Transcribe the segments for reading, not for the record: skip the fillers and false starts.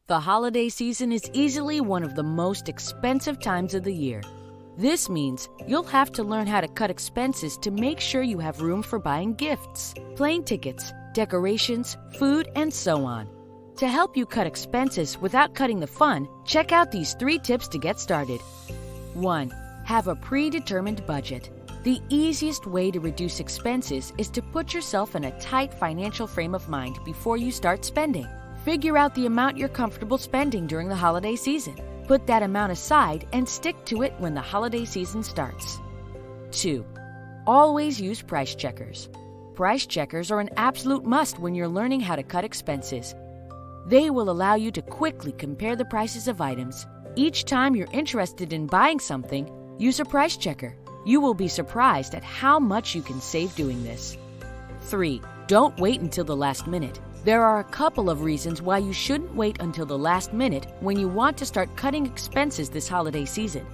The holiday season is easily one of the most expensive times of the year. This means you'll have to learn how to cut expenses to make sure you have room for buying gifts, plane tickets, decorations, food, and so on. To help you cut expenses without cutting the fun, check out these 3 tips to get started. 1. Have a predetermined budget. The easiest way to reduce expenses is to put yourself in a tight financial frame of mind before you start spending. Figure out the amount you're comfortable spending during the holiday season. Put that amount aside and stick to it when the holiday season starts. 2. Always use price checkers. Price checkers are an absolute must when you're learning how to cut expenses. They will allow you to quickly compare the prices of items. Each time you're interested in buying something, use a price checker. You will be surprised at how much you can save doing this. 3. Don't wait until the last minute. There are a couple of reasons why you shouldn't wait until the last minute when you want to start cutting expenses this holiday season.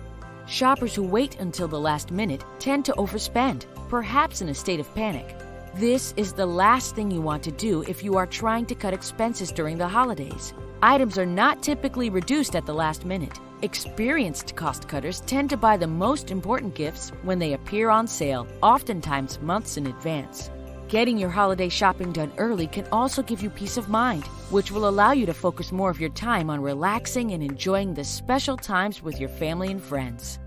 Shoppers who wait until the last minute tend to overspend, perhaps in a state of panic. This is the last thing you want to do if you are trying to cut expenses during the holidays. Items are not typically reduced at the last minute. Experienced cost cutters tend to buy the most important gifts when they appear on sale, oftentimes months in advance. Getting your holiday shopping done early can also give you peace of mind, which will allow you to focus more of your time on relaxing and enjoying the special times with your family and friends.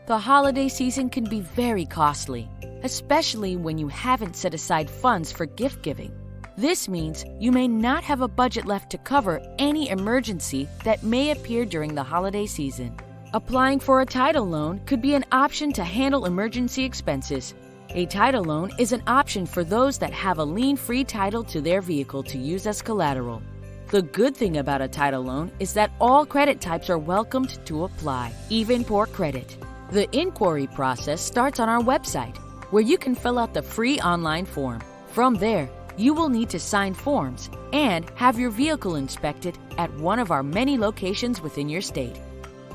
The holiday season can be very costly, especially when you haven't set aside funds for gift giving. This means you may not have a budget left to cover any emergency that may appear during the holiday season. Applying for a title loan could be an option to handle emergency expenses. A title loan is an option for those that have a lien-free title to their vehicle to use as collateral. The good thing about a title loan is that all credit types are welcomed to apply, even poor credit. The inquiry process starts on our website, where you can fill out the free online form. From there, you will need to sign forms and have your vehicle inspected at one of our many locations within your state.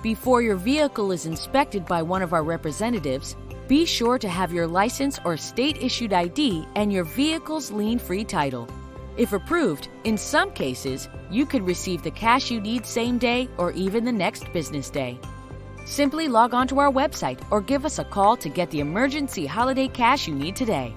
Before your vehicle is inspected by one of our representatives, be sure to have your license or state-issued ID and your vehicle's lien-free title. If approved, in some cases, you could receive the cash you need same day or even the next business day. Simply log on to our website or give us a call to get the emergency holiday cash you need today.